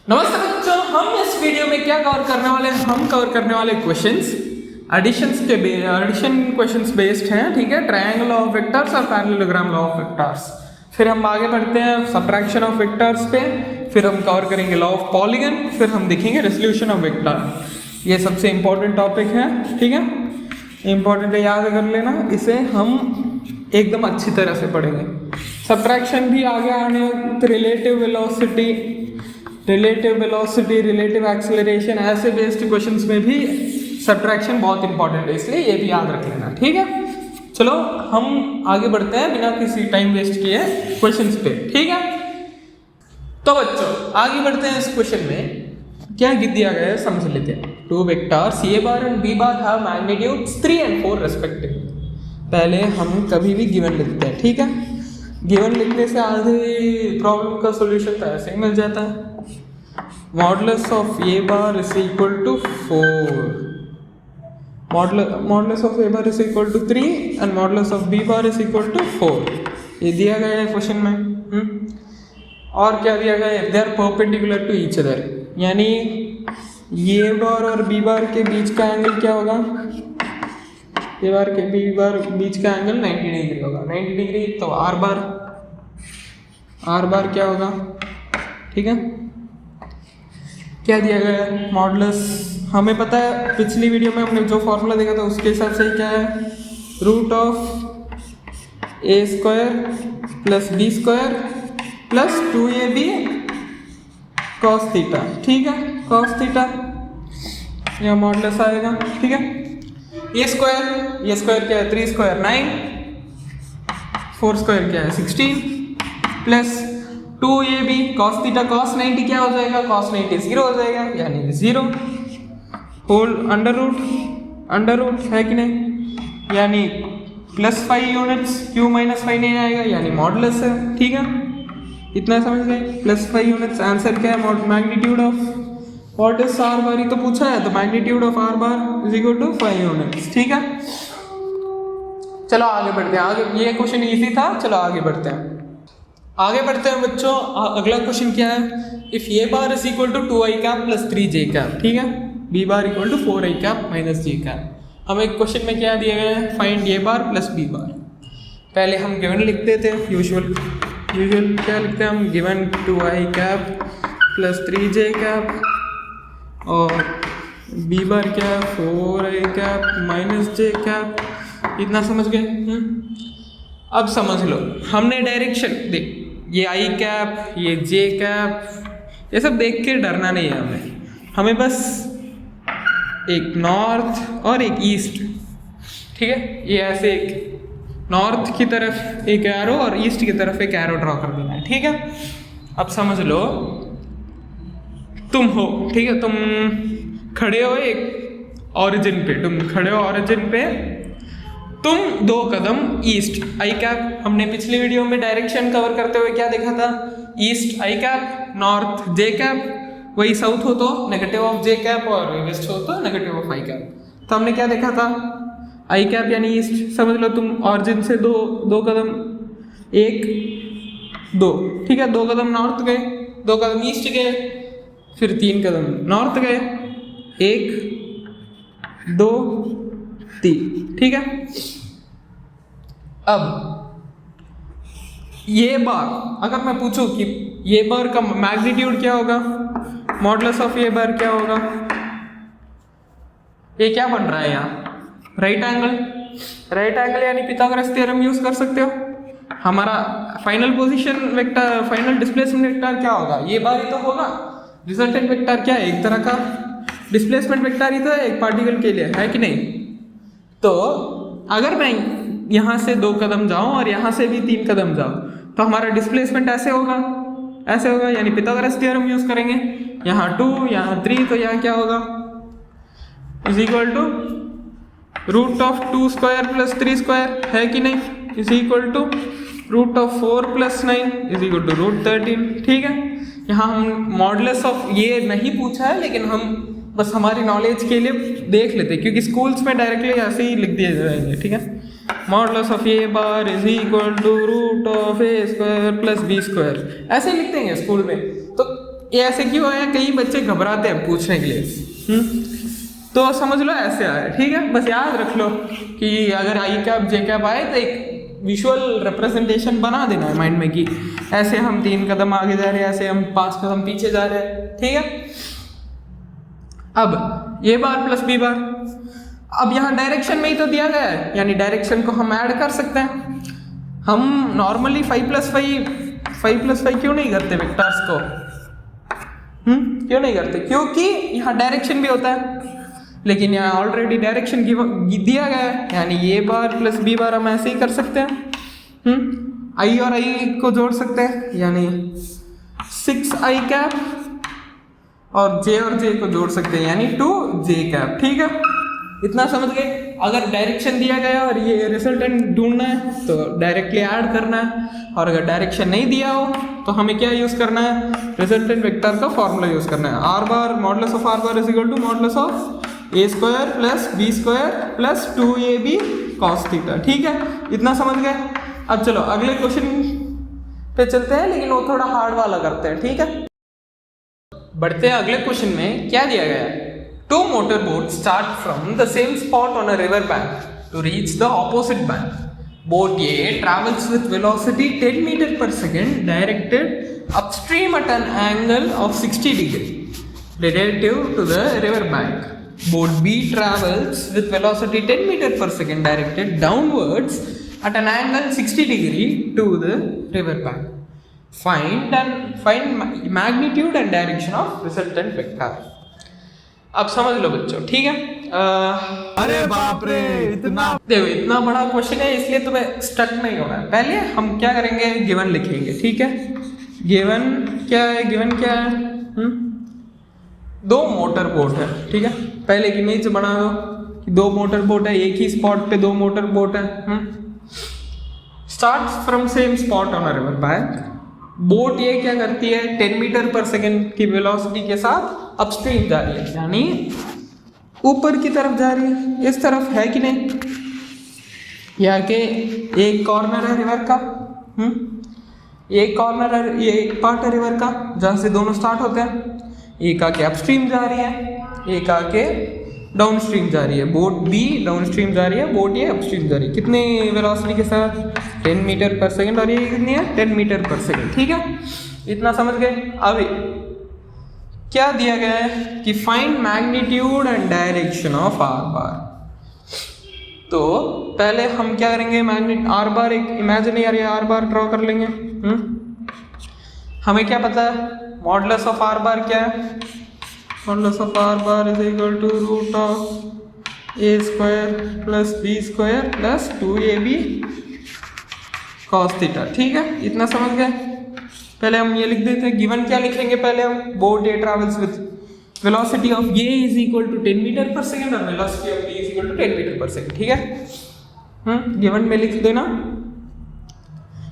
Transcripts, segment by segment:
नमस्ते बच्चों, हम इस वीडियो में क्या कवर करने वाले हैं? हम कवर करने वाले क्वेश्चंस एडिशन क्वेश्चंस बेस्ड हैं, ठीक है। ट्रायंगल ऑफ वेक्टर्स और पैरेललोग्राम लॉ ऑफ वेक्टर्स। फिर हम आगे बढ़ते हैं सब्ट्रैक्शन ऑफ वेक्टर्स पे, फिर हम कवर करेंगे लॉ ऑफ पॉलीगन, फिर हम देखेंगे रेजोल्यूशन ऑफ वेक्टर। ये सबसे इंपॉर्टेंट टॉपिक है, ठीक है। इंपॉर्टेंट है, याद कर लेना। इसे हम एकदम अच्छी तरह से पढ़ेंगे। सब्ट्रैक्शन भी आगे आने, रिलेटिव वेलोसिटी, रिलेटिव एक्सेलरेशन, ऐसे बेस्ड क्वेश्चंस में भी सब्ट्रैक्शन बहुत इंपॉर्टेंट है, इसलिए ये भी याद रख लेना, ठीक है। चलो हम आगे बढ़ते हैं बिना किसी टाइम वेस्ट किए क्वेश्चंस पे, ठीक है। तो बच्चों आगे बढ़ते हैं। इस क्वेश्चन में क्या दिया गया है समझ लेते हैं। Two vectors A bar and B bar have magnitudes 3 and 4 respectively. पहले हम कभी भी गिवन लिखते हैं, ठीक है। गिवन लिखने से आधे प्रॉब्लम का सॉल्यूशन तो ऐसे ही मिल जाता है। Modulus of A bar is equal to 4, modulus of A bar is equal to 3 and modulus of B bar is equal to 4। ये दिया गया है क्वेश्चन में। और क्या दिया गया है? They are perpendicular to each other, यानी ए बार और बी बार के बीच का एंगल क्या होगा? ए बार के बी बार बीच का एंगल 90 डिग्री होगा। 90 डिग्री तो आर बार क्या होगा? ठीक है। क्या दिया गया है? मॉडुलस हमें पता है, पिछली वीडियो में हमने जो फॉर्मूला देखा था उसके हिसाब से क्या है? Root of A square plus B square plus 2ab cos theta, ठीक है। कॉस थीटा यह मॉडुलस आएगा, ठीक है। ए स्क्वायर क्या है? 3 स्क्वायर 9, 4 स्क्वायर क्या है? 16 plus 2ab cos theta cos 90 क्या हो जाएगा? cos 90 0 हो जाएगा, यानी 0 होल अंडर रूट है कि नहीं, यानी +5 यूनिट्स, क्यों -5 नहीं आएगा, यानी मॉडुलस है, ठीक है। इतना समझ गए? +5 यूनिट्स। आंसर क्या है? Magnitude of what is R bar, ही तो पूछा है, तो magnitude of R bar is equal to 5 units, ठीक है। चलो आगे बढ़ते हैं। आगे ये क्वेश्चन इजी था, चलो आगे बढ़ते हैं। बच्चों। अगला क्वेश्चन क्या है? If A bar is equal to 2i cap plus 3j cap, ठीक है। B bar equal to 4i cap minus j cap. हमें क्वेश्चन में क्या दिया गया है? Find A bar plus B bar. पहले हम गिवन लिखते थे, यूजुअल क्या लिखते हैं हम? Given 2i cap plus 3j cap और बी बार क्या है? 4i cap minus j cap. इतना समझ गए? अब समझ लो, हमने डायरेक्शन देख, ये आई कैप, ये जे कैप, ये सब देख के डरना नहीं है हमें बस एक नॉर्थ और एक ईस्ट, ठीक है। ये ऐसे एक नॉर्थ की तरफ एक एरो और ईस्ट की तरफ एक एरो ड्रॉ कर देना है, ठीक है। अब समझ लो तुम हो, ठीक है, तुम खड़े हो एक ऑरिजिन पे, तुम 2 कदम ईस्ट आई कैप। हमने पिछली वीडियो में डायरेक्शन कवर करते हुए क्या देखा था? ईस्ट आई कैप, नॉर्थ जे कैप, वही साउथ हो तो नेगेटिव ऑफ जे कैप और वेस्ट हो तो नेगेटिव ऑफ आई कैप। तो हमने क्या देखा था? आई कैप यानी ईस्ट। समझ लो तुम ऑरिजिन से दो कदम, 1 2, ठीक है। 2 कदम नॉर्थ गए, 2 कदम ईस्ट गए, फिर 3 कदम नॉर्थ गए, 1 2 3, ठीक है। अब ये बार अगर मैं पूछूं कि ये बार का मैग्नीट्यूड क्या होगा, मॉडुलस ऑफ ये बार क्या होगा? ये क्या बन रहा है यहाँ? राइट एंगल यानी पिथागोरस थ्योरम यूज कर सकते हो। हमारा final position vector, final displacement vector क्या होगा? ये बार ही तो होगा। रिजल्टेंट वेक्टर क्या है? एक तरह का डिस्प्लेसमेंट वेक्टर ही तो है एक पार्टिकल के लिए, है कि नहीं? तो अगर मैं यहाँ से 2 कदम जाऊँ और यहाँ से भी 3 कदम जाऊँ तो हमारा डिस्प्लेसमेंट ऐसे होगा, यानी पिथागोरस थ्योरम यूज करेंगे। यहाँ 2, यहाँ 3, तो यहाँ क्या होगा? Is equal to root of 2 square plus 3 square, है कि नहीं? Is equal to root of 4 plus 9 is equal to root 13, ठीक है। यहाँ हम मॉडुलस ऑफ ये नहीं पूछा है, लेकिन हम बस हमारी नॉलेज के लिए देख लेते हैं, क्योंकि स्कूल्स में डायरेक्टली ऐसे ही लिख दिए जाएंगे, ठीक है। Modulus of A bar is equal to root of A square plus B square, ऐसे लिख देंगे स्कूल में। तो ये ऐसे क्यों है, कई बच्चे घबराते हैं पूछने के लिए। तो समझ लो ऐसे आए, ठीक है। बस याद रख लो कि अगर आई कैप जे कैप आए तो एक विजुअल रिप्रेजेंटेशन बना देना है माइंड में कि ऐसे हम 3 कदम आगे जा रहे हैं, ऐसे हम 5 कदम पीछे जा रहे हैं, ठीक है। अब ए बार प्लस बी बार, अब यहाँ डायरेक्शन में ही तो दिया गया है, यानी डायरेक्शन को हम ऐड कर सकते हैं। हम नॉर्मली 5 प्लस 5 क्यों नहीं करते वेक्टर्स को, क्यों नहीं करते, क्योंकि यहाँ डायरेक्शन भी होता है, लेकिन यहाँ ऑलरेडी डायरेक्शन दिया गया है, यानी ए बार प्लस बी बार हम ऐसे ही कर सकते हैं। आई और आई को जोड़ सकते हैं, यानी 6i कैप, और जे और जे को जोड़ सकते हैं, यानी 2j कैप, ठीक है। इतना समझ गए। अगर डायरेक्शन दिया गया और ये रिजल्टेंट ढूंढना है तो डायरेक्टली ऐड करना है, और अगर डायरेक्शन नहीं दिया हो तो हमें क्या यूज़ करना है, रिजल्टेंट वेक्टर का फॉर्मूला यूज़ करना है। R bar modulus of R bar is equal to modulus of A square plus B square plus 2ab cos theta, ठीक है। इतना समझ गए। अब चलो अगले क्वेश्चन पे चलते हैं, लेकिन वो थोड़ा हार्ड वाला करते हैं, ठीक है। बढ़ते हैं अगले क्वेश्चन में। क्या दिया गया है, 2 motorboats start from the same spot on a river bank to reach the opposite bank. Boat A travels with velocity 10 meter per second directed upstream at an angle of 60 degree relative to the river bank. Boat B travels with velocity 10 meter per second directed downwards at an angle 60 degree to the river bank. Find magnitude and direction of resultant vector. अब समझ लो बच्चों, ठीक है। अरे बाप रे, इतना देखो इतना बड़ा क्वेश्चन है, इसलिए तुम्हें स्टक नहीं होना है। पहले हम क्या करेंगे, गिवन लिखेंगे, ठीक है। गिवन क्या है, गिवन क्या है, 2 मोटर बोट है, ठीक है। पहले एक इमेज बना दो कि 2 मोटर बोट है, एक ही स्पॉट पे 2 मोटर बोट है। Start from same spot on a river bank. Boat ये क्या करती है, 10 मीटर पर सेकेंड की वेलोसिटी के साथ अपस्ट्रीम जा रही है, यानी ऊपर की तरफ जा रही है, इस तरफ है कि नहीं। यहाँ के एक कॉर्नर है रिवर का, एक कॉर्नर है, ये एक पार्ट है रिवर का जहाँ से दोनों स्टार्ट होते हैं। एक आके अपस्ट्रीम जा रही है, एक आके डाउन स्ट्रीम जा रही है। बोट बी डाउन स्ट्रीम जा रही है, बोट ये अपस्ट्रीम जा रही है। कितने वेलोसिटी के साथ, 10 मीटर पर सेकेंड, और ये कितनी है, 10 मीटर पर सेकेंड, ठीक है। इतना समझ गए। अब क्या दिया गया है कि find magnitude and direction of R बार। तो पहले हम क्या करेंगे, मैग्नेट आर बार एक इमेजिनरी आर बार ड्रॉ कर लेंगे। हमें क्या पता है, मॉडुलस ऑफ आर बार क्या है, modulus of R bar is equal to root of A square plus B square plus 2ab cos theta, ठीक है। इतना समझ गए। पहले हम ये लिख देते हैं, गिवन क्या लिखेंगे पहले हम, boat A travels with velocity of A is equal to 10 metre per second और velocity of B is equal to 10 metre per second, ठीक है। गिवन में लिख देना।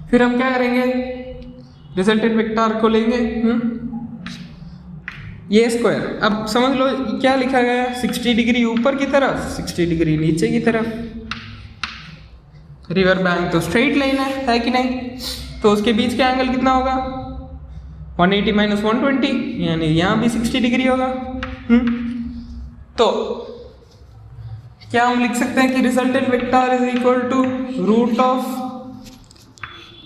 फिर हम क्या करेंगे, रिजल्टेंट वेक्टर को लेंगे, ये स्क्वायर। अब समझ लो क्या लिखा गया है, 60 डिग्री ऊपर की तरफ, 60 डिग्री नीचे की तरफ। रिवर बैंक तो स्ट्रेट लाइन है कि नहीं, तो उसके बीच का एंगल कितना होगा, 180 माइनस 120, यानी यहाँ भी 60 डिग्री होगा। तो क्या हम लिख सकते हैं कि resultant vector is equal to root of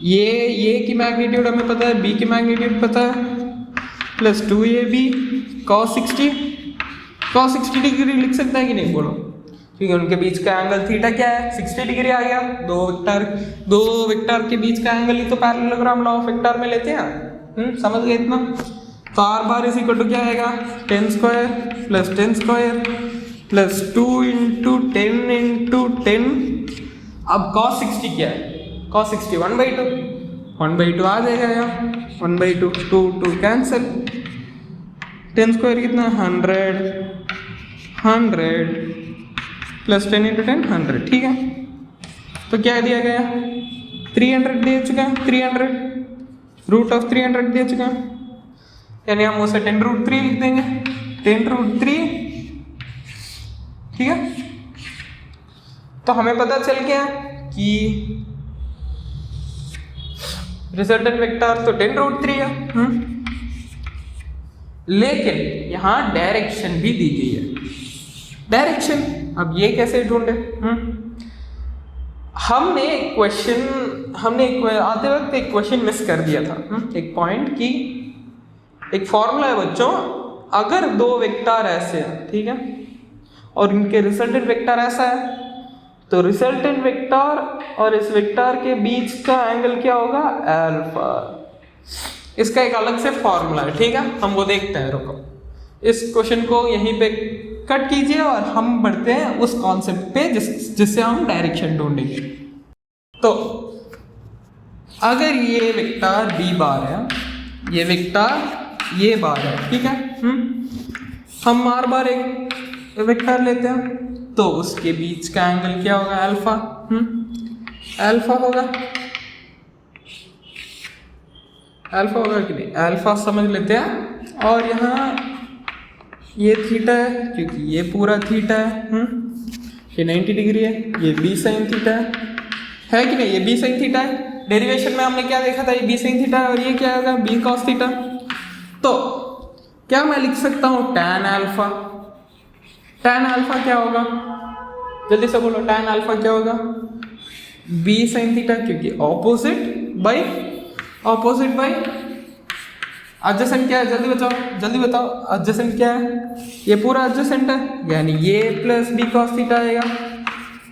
ये की मैग्नीट्यूड हमें पता है, बी की मैग्नीट्यूड पता है, प्लस 2ab cos 60 डिग्री लिख सकते हैं कि नहीं, बोलो। क्योंकि उनके बीच का एंगल थीटा क्या है, 60 डिग्री आ गया। दो वेक्टर के बीच का एंगल ही तो पैरेललोग्राम लॉ ऑफ वेक्टर में लेते हैं। समझ गए इतना। तो R bar is equal to क्या आएगा, 10 square plus 10 square plus 2 into 10 into 10। अब cos 60 क्या है, cos 60 1/2 आ जाएगा यहाँ, 1/2 2 कैंसिल। 10 स्क्वायर कितना, 100 प्लस 10 इंटू 10 100, ठीक है। तो क्या दिया गया, 300 दे चुका है, 300 रूट ऑफ 300 दे चुका है, यानी हम उसे 10√3 लिख देंगे, 10√3, ठीक है। तो हमें पता चल गया कि रिजल्टेंट वेक्टर तो 10√3 है। लेकिन यहाँ डायरेक्शन भी दी गई है। डायरेक्शन अब ये कैसे ढूंढे? हमने एक आते वक्त एक क्वेश्चन मिस कर दिया था। एक पॉइंट की एक फॉर्मूला है बच्चों, अगर दो वेक्टर ऐसे हैं, ठीक है, और इनके रिजल्टेंट वेक्टर ऐसा है, तो रिजल्टेंट वेक्टर और इस वेक्टर के बीच का एंगल क्या होगा? अल्फा। इसका एक अलग से फॉर्मूला है, ठीक है, हम वो देखते हैं। रुको, इस क्वेश्चन को यहीं पे कट कीजिए और हम बढ़ते हैं उस कॉन्सेप्ट पे जिससे हम डायरेक्शन ढूंढेंगे। तो अगर ये वेक्टर बी बार है, ये वेक्टर ये बार है, ठीक है, हम बार एक वेक्टर लेते हैं, तो उसके बीच का एंगल क्या होगा? अल्फा। अल्फा होगा, अल्फा होगा कि नहीं? अल्फा समझ लेते हैं। और यहाँ ये थीटा है, क्योंकि ये पूरा थीटा है, ये 90 डिग्री है, ये बी साइन थीटा है कि नहीं? ये बी साइन थीटा है। डेरिवेशन में हमने क्या देखा था? ये बी साइन थीटा है, और ये क्या होगा? B cos theta. तो क्या मैं लिख सकता हूँ टैन अल्फा? टैन अल्फा क्या होगा? जल्दी से बोलो, टैन अल्फा क्या होगा? बी साइन थीटा, क्योंकि ऑपोजिट बाई एडजेसेंट क्या है? जल्दी बताओ एडजेसेंट क्या है? ये पूरा एडजेसेंट है, यानी ये प्लस बी कॉस थीटा आएगा,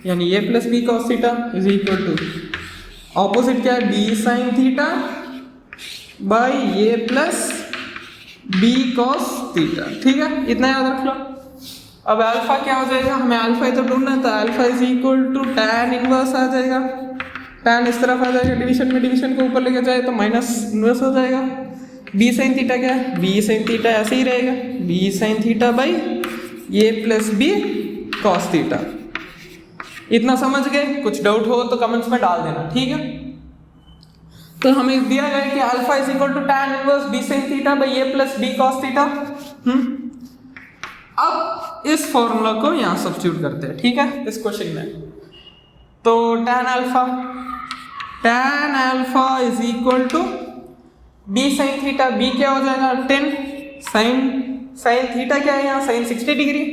यानी ये plus B cos theta is equal to opposite क्या है? बी साइन थीटा बाई ये प्लस बी कॉस थीटा, ठीक है, इतना याद रख लो। अब अल्फा क्या हो जाएगा? हमें अल्फा ही तो ढूंढना है, तो alpha is equal to tan inverse आ जाएगा। टैन इस तरफ आ जाएगा, डिवीजन को ऊपर लेके जाए तो माइनस इनवर्स हो जाएगा। बी साइन थीटा क्या है? बी साइन थीटा ऐसे ही रहेगा, बी साइन थीटा बाई ये प्लस बी कॉस थीटा। इतना समझ गए? कुछ डाउट हो तो कमेंट्स में डाल देना, ठीक है। तो हमें दिया गया कि alpha is equal to tan inverse B sine theta by ये प्लस बी कॉस थीटा। अब इस फॉर्मूला को यहाँ सब्स्टिट्यूट करते हैं, ठीक है, इस क्वेश्चन में। तो tan alpha is equal to B sine theta. B क्या हो जाएगा? 10 साइन थीटा क्या है यहाँ? Sine 60 degree.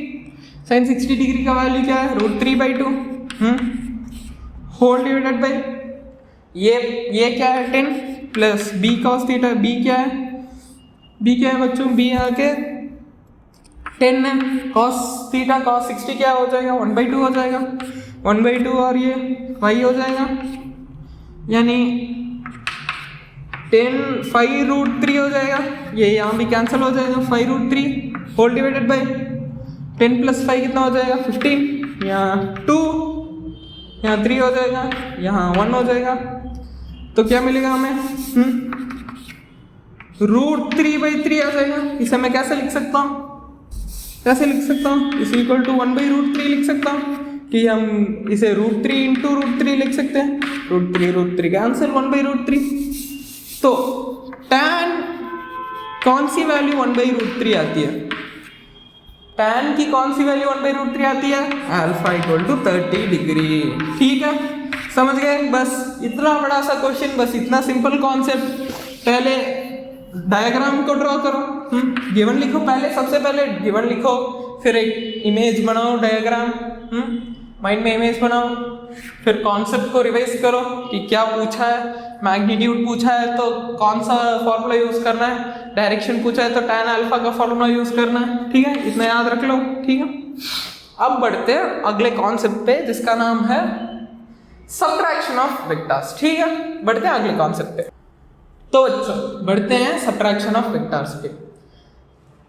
साइन 60 डिग्री का वैल्यू क्या है? √3/2 होल डिवाइडेड बाई ये क्या है? 10 plus B cos theta. B क्या है बच्चों? बी यहाँ के 10 है, कॉस थीटा कॉस 60 क्या हो जाएगा? 1/2 हो जाएगा, 1/2, और ये y हो जाएगा, यानी 10 5√3 हो जाएगा। ये यहाँ भी कैंसिल हो जाएगा, 5√3 होल डिवाइडेड बाई 10 + 5 कितना हो जाएगा? 15। यहाँ 2, यहाँ 3 हो जाएगा, यहाँ 1 हो जाएगा। तो क्या मिलेगा हमें? √3/3 आ जाएगा। इसे मैं कैसे लिख सकता हूँ? इस इक्वल टू 1/√3 लिख सकता हूँ, कि हम इसे √3 × √3 लिख सकते हैं। √3 कैंसिल, 1/√3। तो tan कौन सी वैल्यू 1/√3 आती है? tan की कौन सी वैल्यू 1/√3 आती है? अल्फा इक्वल टू 30 डिग्री, ठीक है, समझ गए? बस इतना बड़ा सा क्वेश्चन, बस इतना सिंपल कॉन्सेप्ट। पहले डायग्राम को ड्रॉ करो, गिवन लिखो, सबसे पहले गिवन लिखो, फिर एक इमेज बनाओ, डायग्राम, माइंड में इमेज बनाओ, फिर कॉन्सेप्ट को रिवाइज करो कि क्या पूछा है। मैग्नीट्यूड पूछा है तो कौन सा फॉर्मूला यूज करना है, डायरेक्शन पूछा है तो टैन अल्फा का फॉर्मूला यूज करना है, ठीक है, इतना याद रख लो, ठीक है। अब बढ़ते हैं अगले कॉन्सेप्ट पे, जिसका नाम है सब्ट्रैक्शन ऑफ वेक्टर्स, ठीक है, बढ़ते हैं अगले कॉन्सेप्ट पे। तो बच्चों बढ़ते हैं सब्ट्रैक्शन ऑफ वेक्टर्स पे।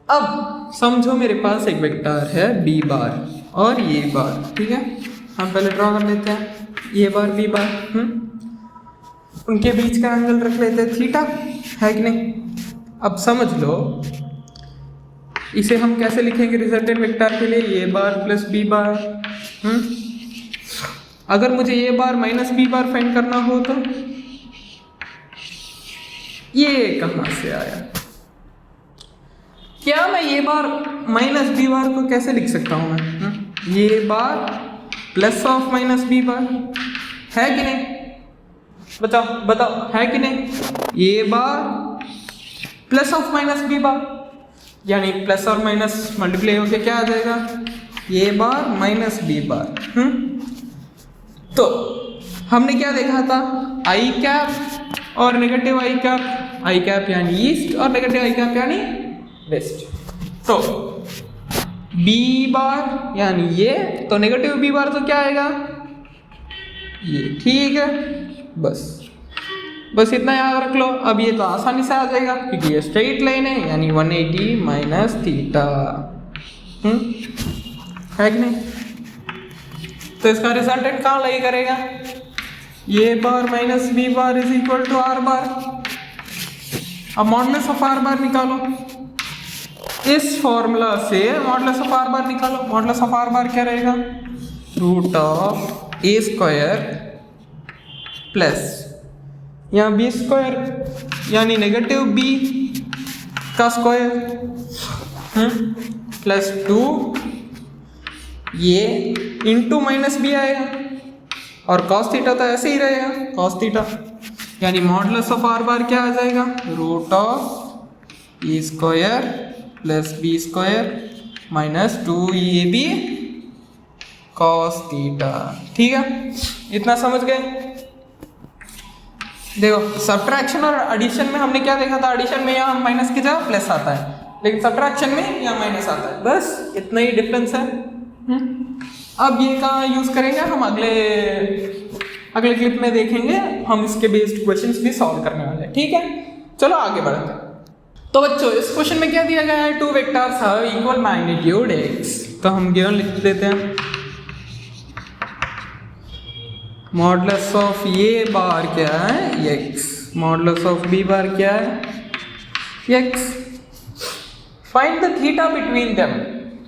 अब समझो मेरे पास एक वेक्टर है बी बार और ये बार, ठीक है, हम पहले ड्रॉ कर लेते हैं ये बार बी बार, उनके बीच का एंगल रख लेते हैं थीटा, है कि नहीं। अब समझ लो इसे हम कैसे लिखेंगे रिजल्टेंट वेक्टर के लिए, ये बार प्लस बी बार। अगर मुझे ये बार माइनस बी बार फाइंड करना हो तो ये कहाँ से आया? क्या मैं ये बार माइनस बी बार को कैसे लिख सकता हूँ मैं? ये bar plus of minus B bar, है कि नहीं? बताओ है कि नहीं? ये bar plus of minus B bar, यानी प्लस और माइनस मल्टीप्लाई होके क्या आ जाएगा, ए बार माइनस बी बार। तो हमने क्या देखा था, आई कैप और नेगेटिव आई कैप, आई कैप यानी ईस्ट और नेगेटिव आई कैप यानी वेस्ट। तो बी बार यानी ये, तो नेगेटिव बी बार तो क्या आएगा ये, ठीक है। बस इतना याद रख लो। अब ये तो आसानी से आ जाएगा क्योंकि ये स्ट्रेट लाइन है, यानी 180 माइनस थीटा, है कि नहीं। तो इसका रिजल्टेंट कहाँ लाई करेगा, ये bar minus B bar is equal to R bar. अब मॉडुलस ऑफ आर बार निकालो, इस फॉर्मूला से मॉडुलस ऑफ आर बार निकालो। मॉडुलस ऑफ आर बार क्या रहेगा, root of A square plus यहाँ बी स्क्वायर यानी नेगेटिव बी का स्क्वायर प्लस 2 ये इंटू माइनस बी आएगा, और कॉस थीटा तो ऐसे ही रहेगा कॉस थीटा, यानी मॉडुलस ऑफ आर बार क्या आ जाएगा, root of A square plus B square minus 2ab cos theta. ठीक है, इतना समझ गए। देखो सब्ट्रैक्शन और एडिशन में हमने क्या देखा था, एडिशन में यहाँ माइनस की जगह प्लस आता है, लेकिन सब्ट्रैक्शन में यहाँ माइनस आता है, बस इतना ही डिफरेंस है। अब ये कहाँ यूज करेंगे हम, अगले क्लिप में देखेंगे, हम इसके बेस्ड क्वेश्चंस भी सॉल्व करने वाले हैं। ठीक है, चलो आगे बढ़ते हैं। तो बच्चों इस क्वेश्चन में क्या दिया गया है, 2 vectors have equal magnitude x, तो हम गिवन लिख देते हैं, मॉडुलस ऑफ ए बार क्या है x, modulus of B bar क्या है x। Find the theta between them,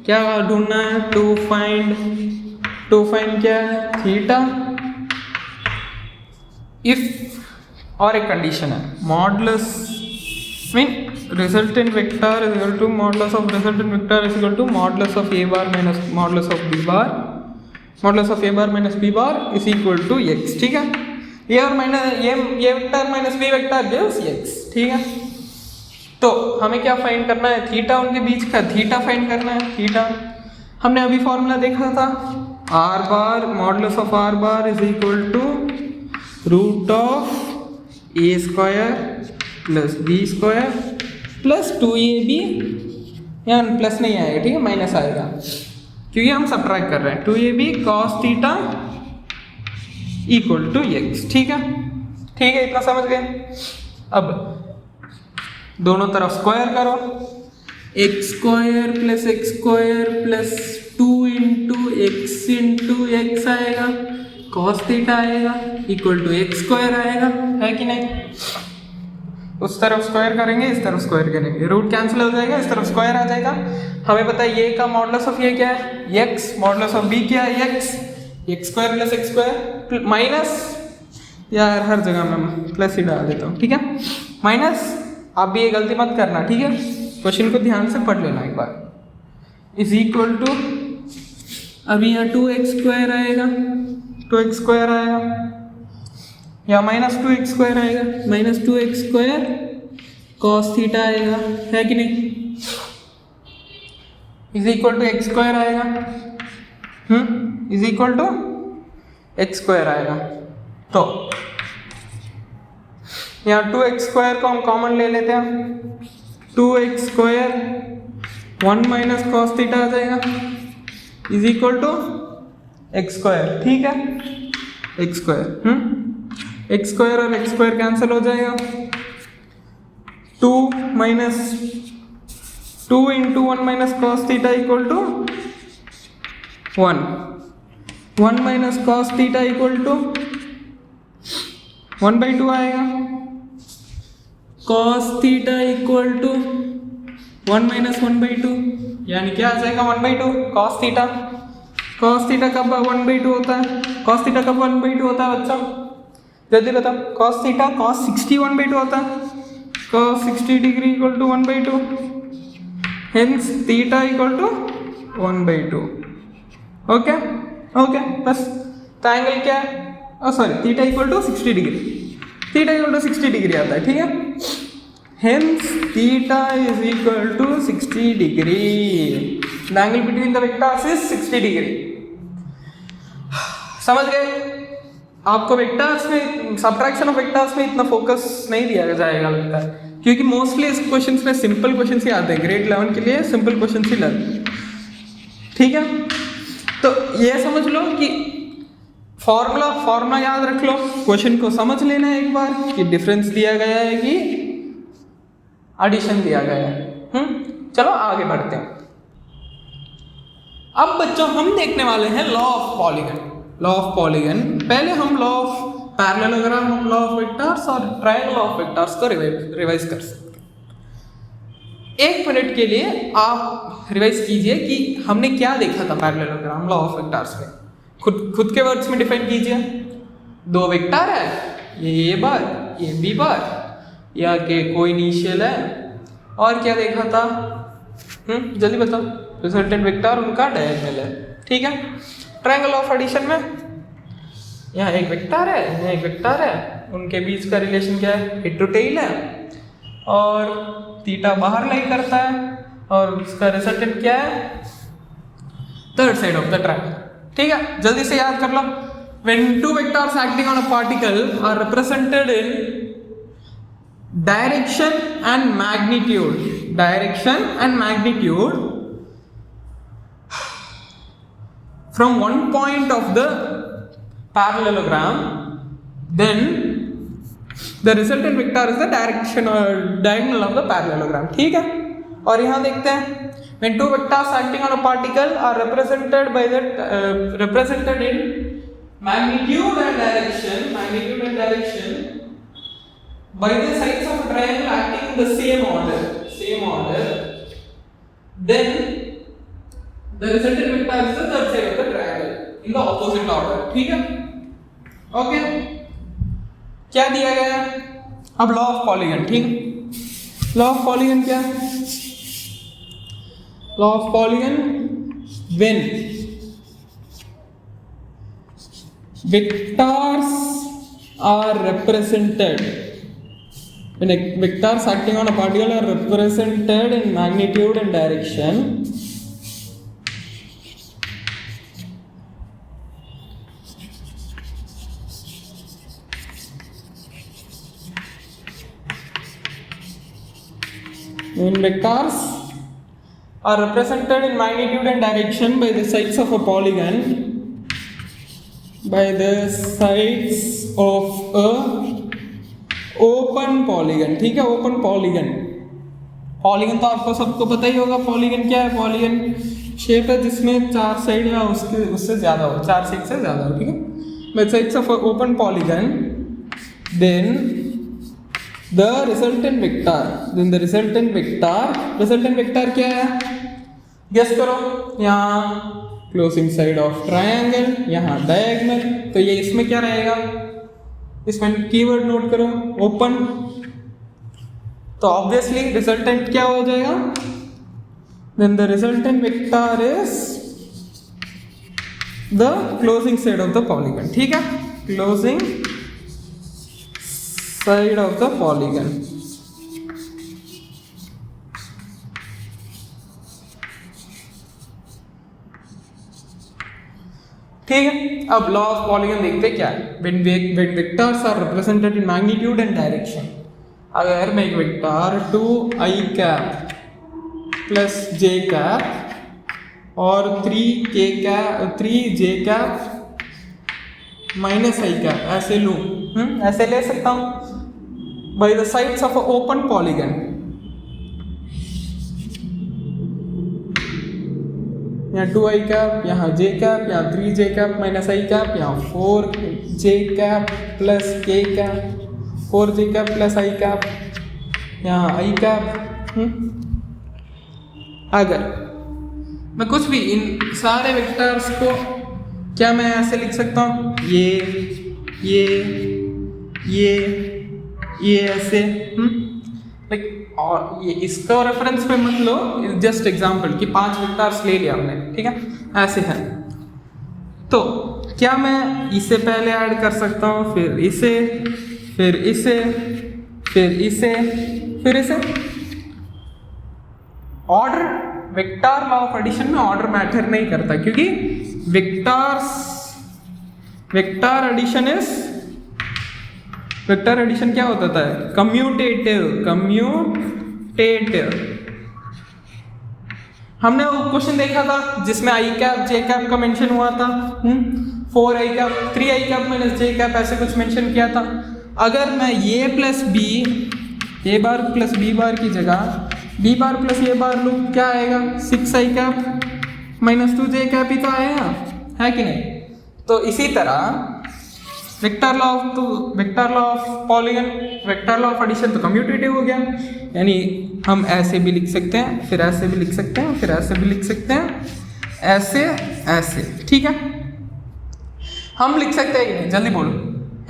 क्या ढूंढना है, टू फाइंड क्या है थीटा। इफ और एक कंडीशन है, modulus mean resultant vector is equal to modulus of resultant vector is equal to modulus of A bar minus modulus of B bar, modulus of A bar minus B bar is equal to x। ठीक है, A और minus ये vector minus B vector gives x। ठीक है, तो हमें क्या find करना है, थीटा, उनके बीच का थीटा फाइंड करना है। थीटा हमने अभी फॉर्मूला देखा था, R bar modulus of R bar is equal to root of A square plus B square plus 2ab, यहाँ प्लस नहीं आएगा, ठीक है, माइनस आएगा क्योंकि हम सब्ट्रैक्ट कर रहे हैं, 2ab cos theta equal to x। ठीक है, इतना समझ गए। अब दोनों तरफ स्क्वायर करो, x square plus 2 into x आएगा, कॉस थीटा आएगा इक्वल टू एक्स स्क्वायर आएगा, है कि नहीं। उस तरफ स्क्वायर करेंगे, इस तरफ स्क्वायर करेंगे, रूट कैंसिल हो जाएगा, इस तरफ स्क्वायर आ जाएगा। हमें पता है ये का मॉडुलस ऑफ ये क्या है x, मॉडुलस ऑफ b क्या है x square plus x square minus, यार हर जगह मैं प्लस ही डाल देता हूँ, ठीक है, माइनस। आप भी ये गलती मत करना, ठीक है, क्वेश्चन को ध्यान से पढ़ लेना एक बार। इज इक्वल टू, अभी यहाँ 2x स्क्वायर आएगा, या माइनस 2x स्क्वायर आएगा, minus 2x square cos theta आएगा, है कि नहीं, is equal to x square आएगा, is equal to x square आएगा। तो यहाँ 2x स्क्वायर को हम कॉमन ले लेते हैं, 2x square 1 minus cos theta आ जाएगा is equal to x square. ठीक है, एक्स स्क्वायर एक्स स्क्वायर और एक्स स्क्वायर कैंसिल हो जाएगा, 2 into 1 minus cos theta equal to 1 minus cos theta equal to 1/2 आएगा, cos theta equal to 1 minus 1/2, यानी क्या आ जाएगा 1/2 कॉस थीटा। कॉस थीटा कब 1/2 होता है, कॉस थीटा कब 1/2 होता है बच्चों, जल्दी बताओ, कॉस थीटा कॉस 60 1/2 होता है, cos 60 degree equal to 1/2, hence theta equal to 1/2। Okay, बस। तो एंगल क्या है, sorry, theta equal to 60 degree, theta equal to 60 degree आता है, ठीक है। Hence theta is equal to 60 degree. The angle between the vectors is 60 degree. समझ गए? आपको वेक्टर्स में सब्ट्रैक्शन ऑफ वेक्टर्स में इतना फोकस नहीं दिया जाएगा लगता है, क्योंकि मोस्टली इस क्वेश्चंस में सिंपल क्वेश्चंस ही आते हैं। ग्रेड 11 के लिए सिंपल क्वेश्चंस ही लर्न, ठीक है। तो ये समझ लो कि फॉर्मूला याद रख लो, क्वेश्चन को समझ लेना एक बार कि डिफरेंस दिया गया है कि एडिशन दिया गया है। चलो आगे बढ़ते हैं। अब बच्चों हम देखने वाले हैं law of polygon. Law of polygon, पहले हम law of parallelogram, law of vectors और ट्रायंगल ऑफ वेक्टर्स को रिवाइज कर सकते हैं। 1 मिनट के लिए आप रिवाइज कीजिए कि हमने क्या देखा था पैरेललोग्राम, लॉ ऑफ वेक्टर्स में। खुद के वर्ड्स में डिफाइन कीजिए। 2 वेक्टर है, ये बार, ये बी बार, या के कोई इनिशियल है, और क्या देखा था? जल्दी बताओ। रिजल्टेंट वेक्टर उनका डायगोनल है, ठीक है। ट्रायंगल ऑफ एडिशन में यहाँ एक वेक्टर है, यहाँ एक वेक्टर है, उनके बीच का रिलेशन क्या है? हेड टू टेल है, और थीटा बाहर लाई करता है, और उसका रिजल्टेंट क्या है? Third side of the triangle, ठीक है। जल्दी से याद कर लो। When 2 vectors acting on a particle are represented in direction and magnitude, from one point of the parallelogram, then the resultant vector is the direction or diagonal of the parallelogram, ठीक है। और यहाँ देखते हैं when 2 vectors acting on a particle are represented in magnitude and direction by the sides of a triangle acting in the same order, then the resultant vector is the third side of the triangle in the opposite order, ठीक है। Okay, क्या दिया गया? अब law of polygon, ठीक। Law of polygon क्या है? Law of polygon, when vectors are represented, when vectors acting on a particle are represented in magnitude and direction are represented in magnitude and direction by the sides of a polygon, by the sides of a open polygon, ठीक है। Open polygon, polygon तो आपको सबको पता ही होगा। Polygon क्या है? Polygon shape है जिसमें 4 साइड या उससे ज्यादा हो, 4 साइड से ज्यादा हो, ठीक है। by sides of a open polygon, then the resultant vector क्या है? गेस करो। यहाँ क्लोजिंग साइड ऑफ ट्रायंगल, यहाँ डायगोनल, तो ये इसमें क्या रहेगा? इसमें कीवर्ड नोट करो, ओपन। तो ऑब्वियसली रिजल्टेंट क्या हो जाएगा? Then the resultant vector is the closing side of the polygon, ठीक है। Closing side of the polygon, ठीक है। अब लॉ ऑफ पॉलीगन देखते क्या है। when vectors are represented in magnitude and direction, अगर मैं एक vector 2i cap plus j cap और 3j cap minus i cap ऐसे लूँ, ऐसे ले सकता हूँ by the sides of an open polygon, यहाँ 2i कैप, यहाँ j कैप, यहाँ 3j cap minus i cap, यहाँ 4j cap plus k cap, 4j cap plus i cap, यहाँ i कैप। अगर मैं कुछ भी इन सारे वेक्टर्स को क्या मैं ऐसे लिख सकता हूँ? ये ऐसे, लाइक। और ये इसका रेफरेंस पे मत लो, जस्ट एग्जांपल कि 5 वेक्टर्स ले लिया हमने, ठीक है, ऐसे है। तो क्या मैं इसे पहले ऐड कर सकता हूँ, फिर इसे, फिर इसे, फिर इसे। Order, vector law of addition में ऑर्डर मैटर नहीं करता, क्योंकि वेक्टर एडिशन क्या होता था? कम्यूटेटिव। हमने वो क्वेश्चन देखा था जिसमें आई कैप जे कैप का मेंशन हुआ था, 4 आई कैप 3 आई कैप माइनस जे कैप ऐसे कुछ मेंशन किया था। अगर मैं ए प्लस बी, ए बार प्लस बी बार की जगह बी बार प्लस ए बार लूँ, क्या आएगा? 6 I cap minus 2 J cap ही तो आएगा, है कि नहीं? तो इसी तरह vector law of polygon, vector law of addition तो कम्यूटेटिव हो गया, यानी हम ऐसे भी लिख सकते हैं, फिर ऐसे भी लिख सकते हैं, फिर ऐसे भी लिख सकते हैं, ऐसे, ठीक है? हम लिख सकते हैं कि नहीं? जल्दी बोलो,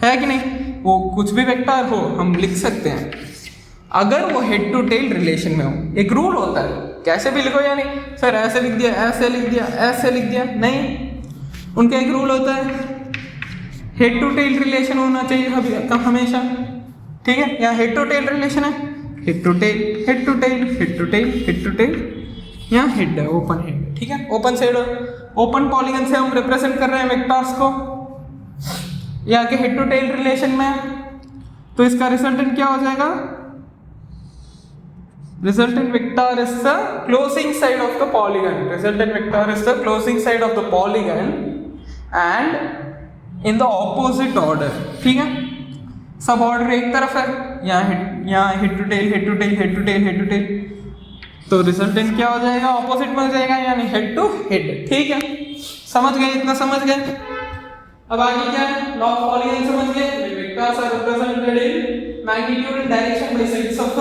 है कि नहीं? वो कुछ भी वेक्टर हो हम लिख सकते हैं अगर वो हेड टू टेल रिलेशन में हो। एक रूल होता है, कैसे भी लिखो या नहीं, सर ऐसे लिख दिया, ऐसे लिख दिया, ऐसे लिख दिया, नहीं, उनका एक रूल होता है, हेड टू टेल रिलेशन होना चाहिए हमेशा, ठीक है? यहाँ हेड टू टेल रिलेशन है, head to tail, head to tail, head to tail, head to tail, यहाँ हेड है, ओपन हेड, ठीक है? ओपन साइड, ओपन पॉलीगन से हम रिप्रेजेंट कर रहे हैं वेक्टर्स को, यहाँ के हेड टू टेल रिलेशन में, तो इसका रिजल्टेंट क्या हो जाएगा? Resultant vector is the closing side of the polygon. Resultant vector is the closing side of the polygon and in the opposite order. ठीक है? सब ऑर्डर एक तरफ है, यहाँ head to tail, head to tail, head to tail, head to tail, तो resultant क्या हो जाएगा? ऑपोजिट में हो जाएगा, यानी हेड टू हेड, ठीक है? समझ गए? इतना समझ गए? अब आगे क्या है? लॉ ऑफ पॉलीगन समझ गए? Vectors are represented in magnitude and direction by sides of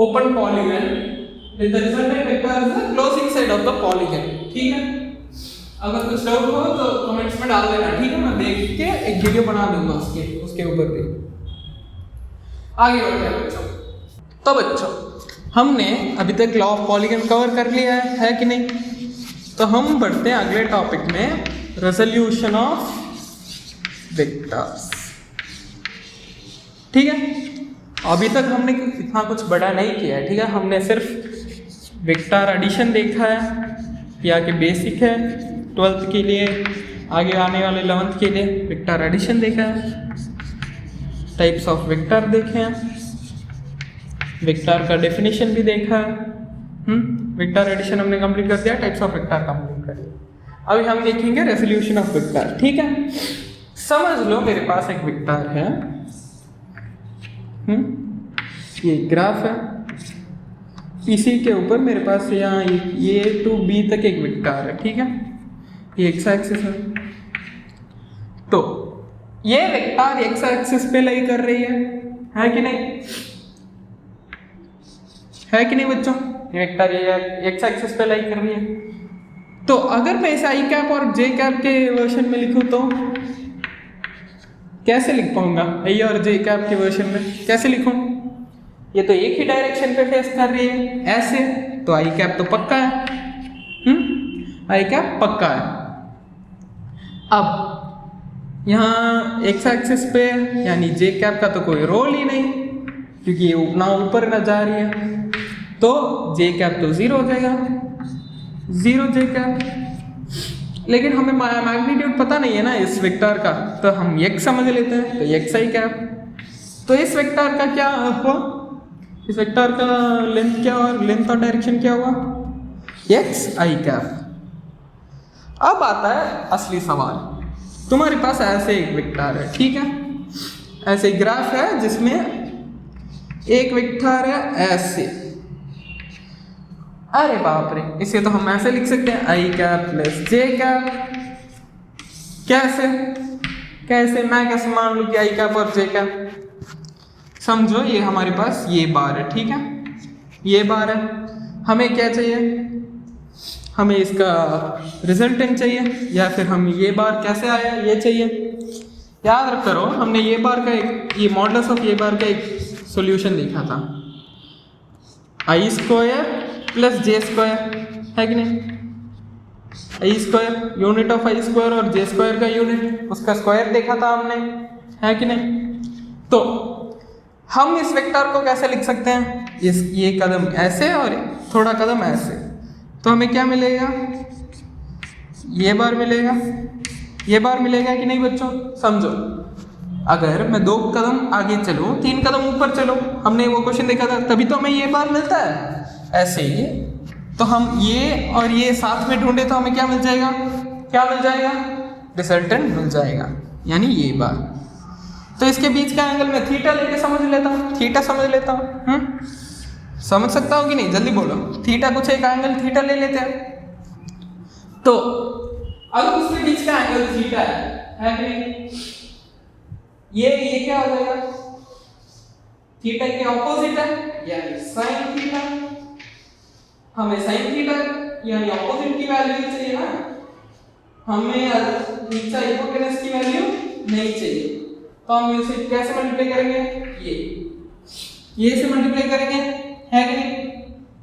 open polygon with the resultant vector is the closing side of the polygon, ठीक है? अगर कुछ डाउट हो तो कमेंट्स में डाल देना, ठीक है? मैं देख के एक वीडियो बना दूंगा उसके ऊपर भी। आगे बढ़ते हैं बच्चों। तो बच्चों, हमने अभी तक लॉ ऑफ पॉलीगन कवर कर लिया है कि नहीं? तो हम बढ़ते हैं अगले टॉपिक में, रेजोल्यूशन ऑफ वेक्टर्स, ठीक है? अभी तक हमने इतना कुछ बड़ा नहीं किया है, ठीक है? हमने सिर्फ वेक्टर एडिशन देखा है, या कि बेसिक है 12th के लिए, आगे आने वाले 11th के लिए वेक्टर एडिशन देखा है, टाइप्स ऑफ वेक्टर देखे हैं, वेक्टर का डेफिनेशन भी देखा है। वेक्टर एडिशन हमने कंप्लीट कर दिया, टाइप्स ऑफ वेक्टर कंप्लीट कर दिया। अभी हम देखेंगे रेजोल्यूशन ऑफ वेक्टर, ठीक है? समझ लो मेरे पास एक वेक्टर है, ये ग्राफ है, इसी के ऊपर मेरे पास यहाँ ए टू बी तक एक वेक्टर है, ठीक है? ये एक्स एक्सिस है, तो ये वेक्टर एक्स एक्सिस पे लाई कर रही है कि नहीं? है कि नहीं बच्चों? ये वेक्टर ये एक्स एक्सिस पे लाई कर रही है। तो अगर मैं इसे आई कैप और जे कैप के वर्जन में लिखूं तो कैसे लिख पाऊंगा? आई और जे कैप के वर्जन में कैसे लिखूं? ये तो एक ही डायरेक्शन पे फेस कर रही है, ऐसे, तो आई कैप तो पक्का है, आई कैप पक्का है। अब यहाँ एक्स एक्सिस पे यानी जे कैप का तो कोई रोल ही नहीं, क्योंकि ये ना ऊपर ना जा रही है, तो जे कैप तो 0 हो जाएगा, 0 जे कैप। लेकिन हमें मैग्नीट्यूड पता नहीं है ना इस वेक्टर का, तो हम x समझ लेते हैं, तो x आई कैप। तो इस वेक्टर का क्या हुआ? इस वेक्टर का लेंथ क्या हुआ? लेंथ और डायरेक्शन क्या हुआ? x आई कैप। अब आता है असली सवाल। तुम्हारे पास ऐसे एक वेक्टर है, ठीक है? ऐसे ग्राफ है जिसमें एक वेक्टर है ऐसे, अरे बाप रे, इसे तो हम ऐसे लिख सकते हैं, आई कैप प्लस जे कैप। कैसे कैसे मैं कैसे मान लूँ कि आई कैप और जे कैप? समझो ये हमारे पास ये बार है, ठीक है? ये बार है, हमें क्या चाहिए? हमें इसका रिजल्टेंट चाहिए, या फिर हम ये बार कैसे आया ये चाहिए। याद रख करो, हमने ये बार का ये मॉडुलस ऑफ ये बार का एक सॉल्यूशन देखा था, i square plus j square, है कि नहीं? I square unit of i square और जे स्क्वायर का यूनिट, उसका स्क्वायर देखा था हमने, है कि नहीं? तो हम इस वेक्टर को कैसे लिख सकते हैं, ये कदम ऐसे और थोड़ा कदम ऐसे, तो हमें क्या मिलेगा, ये बार मिलेगा, ये बार मिलेगा कि नहीं बच्चों? समझो, अगर मैं 2 कदम आगे चलूँ, 3 कदम ऊपर चलो, हमने वो क्वेश्चन देखा था, तभी तो हमें ये बार मिलता है। ऐसे ही तो हम ये और ये साथ में ढूंढे तो हमें क्या मिल जाएगा, क्या मिल जाएगा, रिजल्टेंट मिल जाएगा, यानी ये बार। तो इसके बीच का एंगल मैं थीटा लेके समझ लेता हूँ, थीटा समझ लेता हूँ। समझ सकता हूँ कि नहीं, जल्दी बोलो। थीटा कुछ एक एंगल थीटा ले लेते हैं। तो अगर उसके बीच का एंगल थीटा है कि नहीं, ये क्या हो जाएगा, थीटा के ऑपोजिट है यानी साइन थीटा। हमें साइन थीटा यानी ऑपोजिट की वैल्यू चाहिए ना, हमें नीचे हाइपोटेनस की वैल्यू नहीं चाहिए। तो हम इसे कैसे मल्टीप्लाई करेंगे, ये से मल्टीप्लाई करेंगे, है कि नहीं?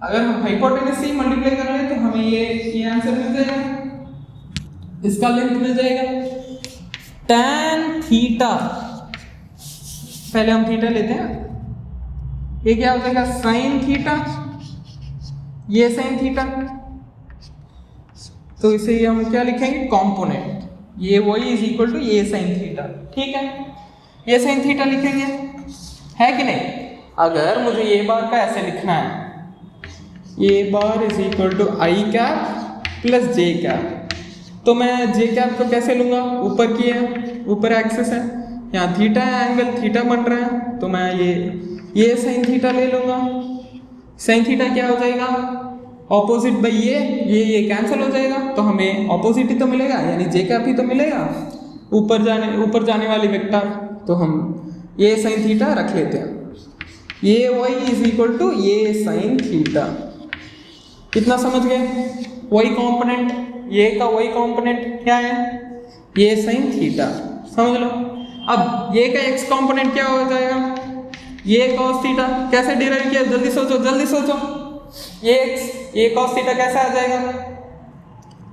अगर हम हाइपोटेनस से मल्टीप्लाई कर रहे हैं तो हमें ये आंसर मिल जाएगा, इसका लेंथ मिल जाएगा tan थीटा। पहले हम थीटा लेते हैं, ये क्या हो जाएगा, साइन थीटा, ये साइन थीटा, तो इसे हम क्या लिखेंगे, कॉम्पोनेंट, ये वही इज इक्वल टू ये साइन थीटा। ठीक है, ये साइन थीटा लिखेंगे, है कि नहीं? अगर मुझे ये बार का ऐसे लिखना है, ये bar is equal to I cap plus J cap, तो मैं जे कैप को कैसे लूँगा, ऊपर की है, ऊपर एक्सिस है, यहाँ थीटा है, एंगल थीटा बन रहा है, तो मैं ये साइन थीटा ले लूँगा। साइन थीटा क्या हो जाएगा, ऑपोजिट बाई ये कैंसिल हो जाएगा, तो हमें ऑपोजिट ही तो मिलेगा, यानी जे कैप ही तो मिलेगा, ऊपर जाने वाली वेक्टर। तो हम ये साइन थीटा रख लेते हैं, ये वाई इज इक्वल टू ये साइन थीटा। कितना समझ गए, वही कंपोनेंट, ये का वही कंपोनेंट क्या है, ये साइन थीटा, समझ लो। अब ये का एक्स कंपोनेंट क्या हो जाएगा, ये cos थीटा। कैसे डिराइव किया, जल्दी सोचो। ये cos थीटा कैसे आ जाएगा,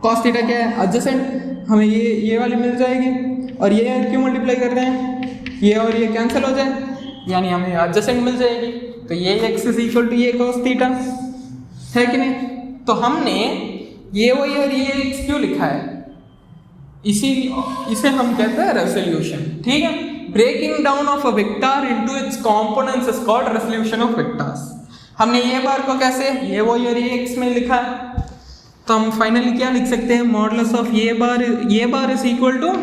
cos थीटा क्या है, एडजेसेंट, हमें ये वाली मिल जाएगी, और ये क्यों मल्टीप्लाई कर रहे हैं, ये और ये कैंसिल हो जाए, यानी हमें एडजेसेंट मिल जाएगी। तो ये x इज इक्वल टू ये cos थीटा, है कि नहीं? तो हमने ये वही और ये x क्यों लिखा है, इसे हम कहते हैं रेजोल्यूशन। ठीक है, breaking down of a vector into its components is called resolution of vectors. हमने ये बार को कैसे ये वही और ये x में लिखा है, तो हम फाइनली क्या लिख सकते हैं, मॉडुलस ऑफ ये बार इज इक्वल टू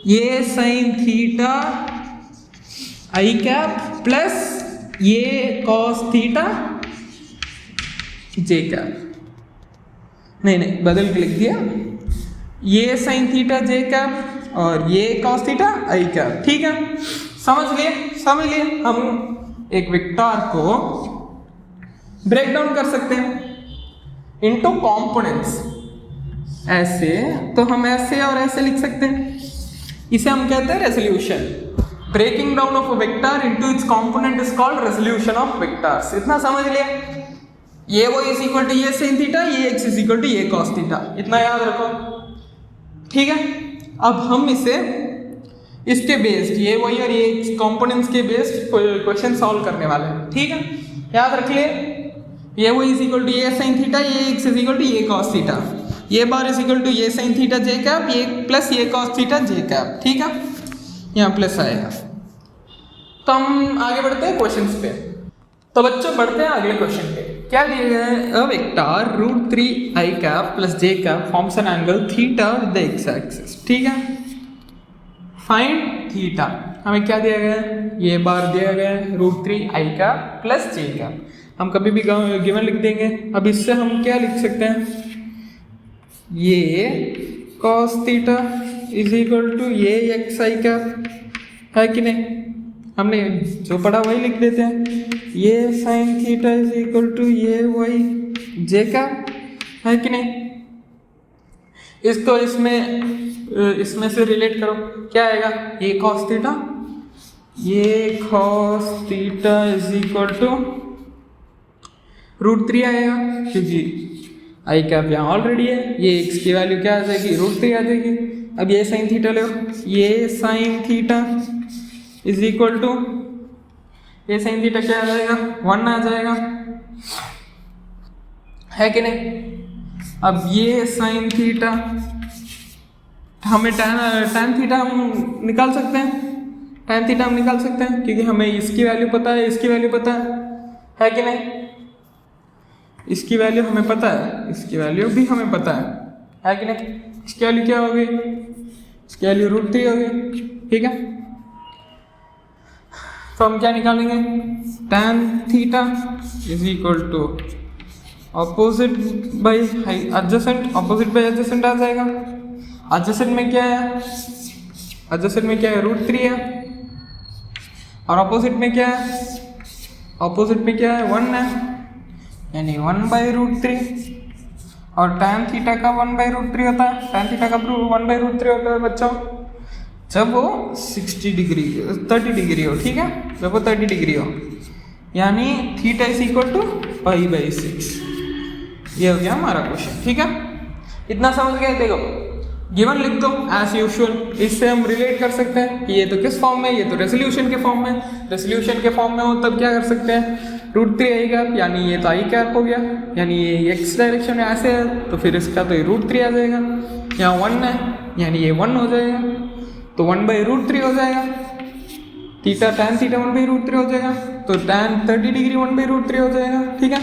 ये साइन थीटा आई कैप प्लस ये कॉस थीटा जे कैप। नहीं बदल के लिख दिया, ये साइन थीटा जे कैप और ये कॉस थीटा आई कैप। ठीक है, समझ लिए हम एक वेक्टर को ब्रेक डाउन कर सकते हैं इनटू कंपोनेंट्स, ऐसे तो हम ऐसे और ऐसे लिख सकते हैं, इसे हम कहते हैं resolution. Breaking down of a vector into its component is called resolution of vectors. इतना समझ लिया, ये वो इज इक्वल टू ये साइन थीटा, ये एक्स इज इक्वल टू ये कॉस थीटा, इतना याद रखो। ठीक है, अब हम इसके बेस्ड ये वही और ये कंपोनेंट्स के बेस्ड क्वेश्चन सॉल्व करने वाले हैं। ठीक है, याद रख लिए, ये वो इज इक्वल टू ये साइन थीटा, ये एक्स इज इक्वल टू ये कॉस थीटा, ये बार इज इक्वल टू ये साइन थीटा जे कैप, ये प्लस ये कॉस थीटा जे कैप। ठीक है, यहाँ प्लस आएगा। तो हम आगे बढ़ते हैं क्वेश्चंस पे। तो बच्चों बढ़ते हैं अगले क्वेश्चन पे। क्या दिया गया है, a vector √3 I cap plus J cap forms an angle theta with the x axis. ठीक है, फाइंड थीटा। हमें क्या दिया गया है, ये बार दिया गया है √3 आई कैप प्लस जे कैप। हम कभी भी गिवन लिख देंगे। अब इससे हम क्या लिख सकते हैं, ये cos theta is equal to ये एक्स आई कैप, है कि नहीं? हमने जो पढ़ा वही लिख देते हैं, ये sine theta is equal to ये वाई जे कैप, है कि नहीं? इसको इसमें से रिलेट करो, क्या आएगा, ये cos थीटा, ये cos theta is equal to √3 आएगा, क्योंकि आई कैप यहाँ ऑलरेडी है, ये एक्स की वैल्यू क्या आ जाएगी, √3 आ जाएगी। अब ये साइन थीटा लो, ये sine theta is equal to ये साइन थीटा क्या आ जाएगा 1 आ जाएगा, है कि नहीं। अब ये साइन थीटा हमें tan थीटा हम निकाल सकते हैं, tan थीटा हम निकाल सकते हैं क्योंकि हमें इसकी वैल्यू पता है, इसकी वैल्यू पता है कि नहीं। इसकी वैल्यू हमें पता है, इसकी वैल्यू भी हमें पता है कि नहीं। इसकी वैल्यू क्या होगी, इसकी वैल्यू √3 होगी, ठीक है। तो हम क्या निकालेंगे, tan theta is equal to opposite by adjacent, opposite by adjacent आ जाएगा। एडजेसेंट में क्या है, एडजेसेंट में क्या है √3 है, और ऑपोजिट में क्या है, ऑपोजिट में क्या है 1 है, यानी 1/√3। और tan थीटा का 1/√3 होता है, tan थीटा का 1/√3 होता है बच्चों जब वो 30 डिग्री हो, ठीक है, जब वो 30 डिग्री हो, यानी थीटा इज इक्वल टू π/6। ये हो गया हमारा क्वेश्चन, ठीक है। इतना समझ गए। देखो गिवन लिख दो एज यूजुअल, इससे हम रिलेट कर सकते हैं कि ये तो किस फॉर्म में, ये तो रेजोल्यूशन के फॉर्म में, रेजोल्यूशन के फॉर्म में हो तब क्या कर सकते हैं, √3 आई कैप, यानी ये तो आई कैप हो गया, यानी ये x डायरेक्शन में ऐसे है तो फिर इसका तो ये √3 आ जाएगा। यहाँ 1 है यानी ये 1 हो जाएगा, तो 1/√3 हो जाएगा। थीटा tan थीटा 1/√3 हो जाएगा, तो tan 30 डिग्री 1/√3 हो जाएगा, ठीक है।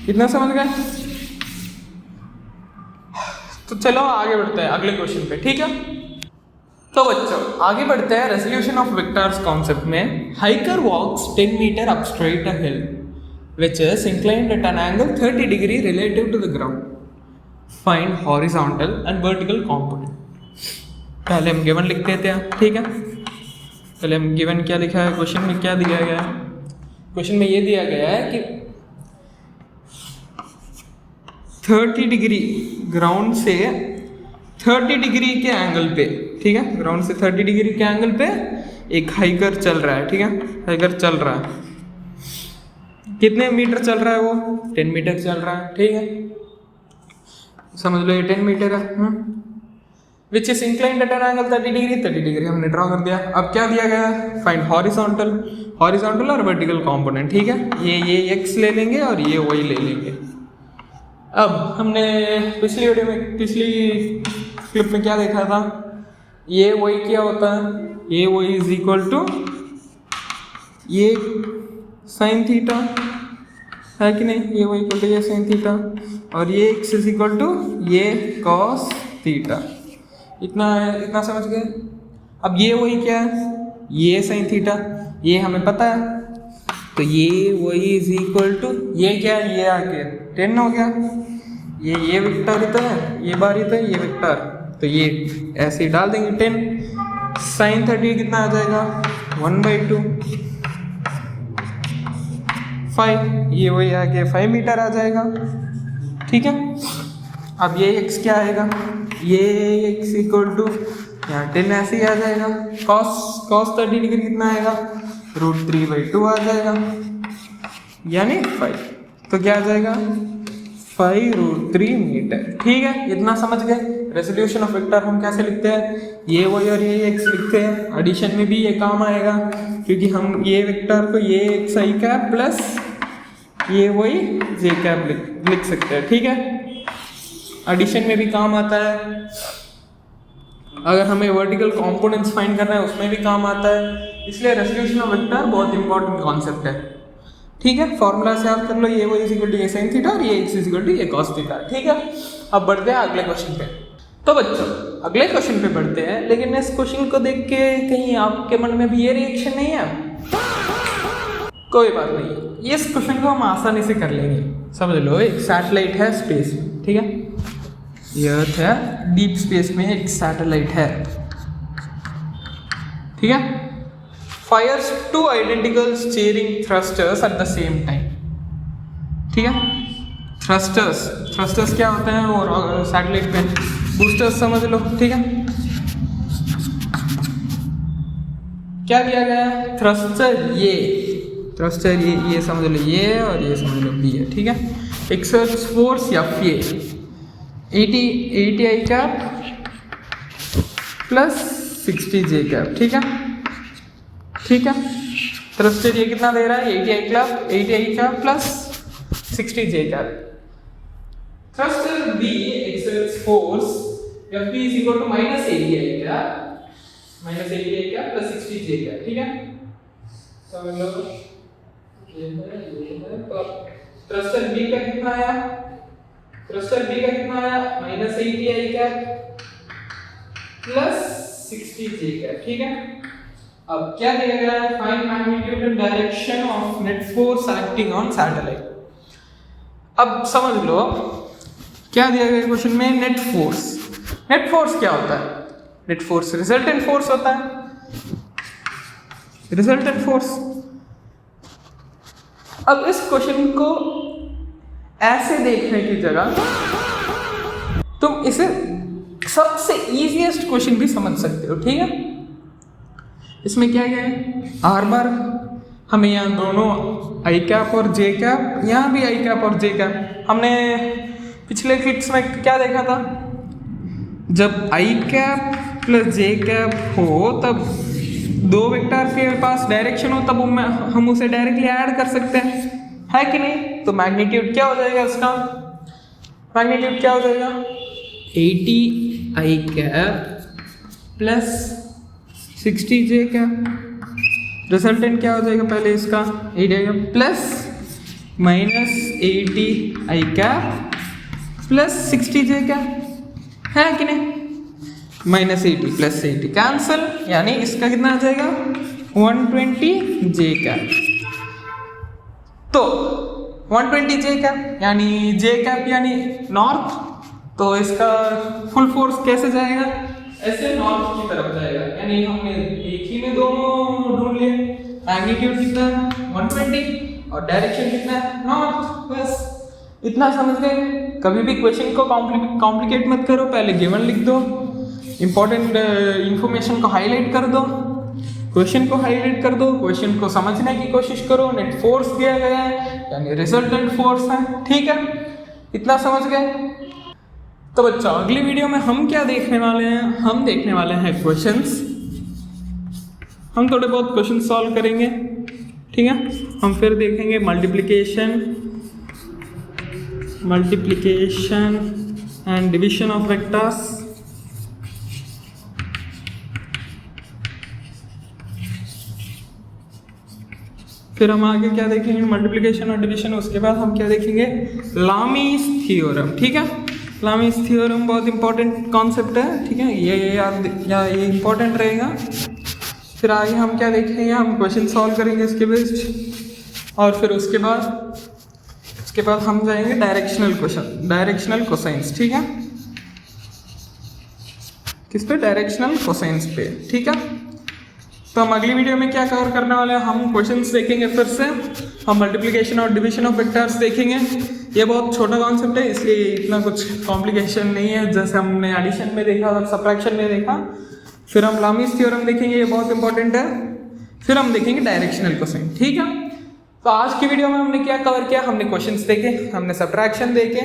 इतना समझ गए। तो चलो आगे बढ़ते हैं अगले क्वेश्चन पे, ठीक है। तो बच्चों आगे बढ़ते हैं रेजोल्यूशन ऑफ वेक्टर्स कॉन्सेप्ट में। Hiker walks 10 metre up straight a hill which is inclined at an angle 30 degree relative to the ground. Find horizontal and vertical component. पहले हम गिवन लिख देते हैं, ठीक है। पहले हम गिवन क्या लिखा है, क्वेश्चन में क्या दिया गया है, क्वेश्चन में ये दिया गया है कि 30 डिग्री ग्राउंड से 30 डिग्री के एंगल पे, ठीक है, ग्राउंड से 30 डिग्री के एंगल पे एक हाइकर चल रहा है, ठीक है, हाइकर चल रहा है। कितने मीटर चल रहा है वो, 10 मीटर चल रहा है, ठीक है, समझ लो ये 10 मीटर है। Which is inclined at an angle 30 degree, 30 degree हमने ड्रॉ कर दिया। अब क्या दिया गया है, फाइंड हॉरिजॉन्टल, हॉरिजॉन्टल और वर्टिकल कंपोनेंट, ठीक है। ये x ले लेंगे और ये y ले लेंगे। अब हमने पिछली वीडियो में, पिछली क्लिप में क्या देखा था, ये y क्या होता है, ये y इज इक्वल टू ये साइन थीटा, है कि नहीं, ये y इक्वल टू ये साइन थीटा, और ये x इज इक्वल टू ये कॉस थीटा। इतना समझ गए। अब ये y क्या है, ये साइन थीटा, ये हमें पता है, तो ये y इज इक्वल टू ये क्या है, ये आ गया 10 हो गया, ये वेक्टर इतना है, ये बार इतना है, ये वेक्टर, तो ये ऐसे ही डाल देंगे 10। साइन 30 कितना आ जाएगा 1/2, 5, ये वही आके 5 मीटर आ जाएगा, ठीक है। अब ये x क्या आएगा, ये x इक्वल टू यहाँ 10 ऐसे ही आ जाएगा। cos 30 डिग्री कितना आएगा, √3/2 आ जाएगा, यानी 5, तो क्या आ जाएगा 5√3 मीटर, ठीक है। इतना समझ गए। रेजोल्यूशन ऑफ वेक्टर हम कैसे लिखते हैं, ये y और ये x लिखते हैं। एडिशन में भी ये काम आएगा क्योंकि हम ये वेक्टर को ये x i कैप प्लस ये y j कैप लिख सकते हैं, ठीक है। एडिशन में भी काम आता है। अगर हमें वर्टिकल कंपोनेंट्स फाइंड करना है उसमें भी काम आता है। इसलिए रेजोल्यूशन ऑफ वेक्टर बहुत इंपॉर्टेंट कॉन्सेप्ट है, ठीक है। फॉर्मूला से याद कर लो, ये y इज इक्वल टू ये साइन थीटा और ये x इज इक्वल टू ये कॉस थीटा, ठीक है। अब बढ़ते हैं अगले क्वेश्चन पे। तो बच्चों अगले क्वेश्चन पे बढ़ते हैं, लेकिन इस क्वेश्चन को देख के कहीं आपके मन में भी ये रिएक्शन नहीं है, कोई बात नहीं, इस क्वेश्चन को हम आसानी से कर लेंगे। समझ लो एक सैटेलाइट है स्पेस में, ठीक है, ये अर्थ है, डीप स्पेस में एक सैटेलाइट है, ठीक है। Fires 2 identical steering thrusters at the same time, ठीक है। थ्रस्टर्स क्या होते हैं, और सैटेलाइट पे बूस्टर्स समझ लो, ठीक है। क्या दिया गया है, थ्रस्टर ये समझ लो, ये और ये समझ लो बी है, ठीक है। एक्सर्ट फोर्स F ये 80 आई कैप प्लस 60 जे कैप, ठीक है, ठीक है। थ्रस्टर ये कितना दे रहा है 80 का प्लस 60 J का। Thruster B exerts force FB is equal to minus 80 का प्लस 60 J का, ठीक है। समझ लो ये है तो थ्रस्टर B का कितना आया, माइनस 80 का प्लस 60 J का, ठीक है। अब क्या दिया गया है, find magnitude and direction of net force acting on satellite. अब समझ लो क्या दिया गया क्वेश्चन में, नेट फोर्स क्या होता है, नेट फोर्स रिजल्टेंट फोर्स होता है, रिजल्टेंट फोर्स। अब इस क्वेश्चन को ऐसे देखने की जगह तुम इसे सबसे इजीएस्ट क्वेश्चन भी समझ सकते हो, ठीक है। इसमें क्या है, आर बार हमें यहाँ दोनों आई कैप और जे कैप, यहाँ भी आई कैप और जे कैप। हमने पिछले क्लिप्स में क्या देखा था, जब आई कैप प्लस जे कैप हो तब दो वेक्टर के पास डायरेक्शन हो तब हम उसे डायरेक्टली ऐड कर सकते है कि नहीं। तो मैग्नीट्यूड क्या हो जाएगा इसका, मैग्नीट्यूड क्या हो जाएगा 80 आई कैप प्लस 60 जे कैप। रिजल्टेंट क्या हो जाएगा पहले इसका 80 प्लस माइनस 80 आई कैप प्लस 60 जे कैप, है कि नहीं। माइनस 80 प्लस 80 कैंसिल, यानी इसका कितना आ जाएगा 120 जे कैप। तो 120 जे कैप यानी जे कैप यानी नॉर्थ, तो इसका फुल फोर्स कैसे जाएगा, ऐसे नॉर्थ की तरफ जाएगा। यानी हमने एक ही में दोनों ढूंढ लिए, मैग्नीट्यूड कितना है 120 और डायरेक्शन कितना है नॉर्थ, बस इतना समझ गए। कभी भी क्वेश्चन को कॉम्प्लिकेट मत करो, पहले गिवन लिख दो, इंपॉर्टेंट इंफॉर्मेशन को हाईलाइट कर दो, क्वेश्चन को हाईलाइट कर दो, क्वेश्चन को समझने की कोशिश करो। नेट फोर्स दिया गया है यानी रिजल्टेंट फोर्स है, ठीक है, इतना समझ गए। तो बच्चों अगली वीडियो में हम क्या देखने वाले हैं, हम देखने वाले हैं क्वेश्चंस, हम थोड़े बहुत क्वेश्चन सॉल्व करेंगे, ठीक है। हम फिर देखेंगे multiplication and division of vectors, फिर हम आगे क्या देखेंगे मल्टीप्लिकेशन और डिवीजन। उसके बाद हम क्या देखेंगे लामीज थ्योरम, ठीक है। लामीज थ्योरम बहुत इंपॉर्टेंट कॉन्सेप्ट है, ठीक है, ये याद या ये इंपॉर्टेंट रहेगा। फिर आगे हम क्या देखेंगे, हम क्वेश्चन सॉल्व करेंगे इसके बेस्ड, और फिर उसके बाद हम जाएंगे डायरेक्शनल कोसाइंस, ठीक है। किस पे, डायरेक्शनल कोसाइंस पे, ठीक है। तो हम अगली वीडियो में क्या कवर करने वाले हैं, हम क्वेश्चंस देखेंगे, फिर से हम मल्टीप्लिकेशन और डिवीजन ऑफ वेक्टर्स देखेंगे। ये बहुत छोटा कॉन्सेप्ट है इसलिए इतना कुछ कॉम्प्लिकेशन नहीं है, जैसे हमने एडिशन में देखा और सब्ट्रैक्शन में देखा। फिर हम लामीज थ्योरम देखेंगे, ये बहुत इंपॉर्टेंट है। फिर हम देखेंगे डायरेक्शनल कोसाइन, ठीक है। तो आज की वीडियो में हमने क्या कवर किया, हमने क्वेश्चंस देखे, हमने सब्ट्रैक्शन देखे,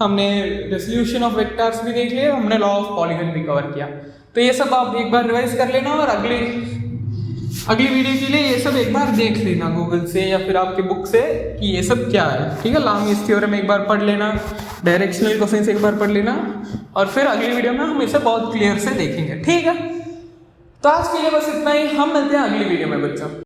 हमने रेजोल्यूशन ऑफ वेक्टर्स भी देख लिए, हमने लॉ ऑफ पॉलीगन भी कवर किया। तो ये सब आप एक बार रिवाइज कर लेना और अगली वीडियो के लिए ये सब एक बार देख लेना गूगल से या फिर आपके बुक से कि ये सब क्या है, ठीक है। लामीज थ्योरम एक बार पढ़ लेना, डायरेक्शनल कोसाइंस एक बार पढ़ लेना, और फिर अगली वीडियो में हम इसे बहुत क्लियर से देखेंगे, ठीक है। तो आज के लिए बस इतना ही, हम मिलते हैं अगली वीडियो में बच्चों।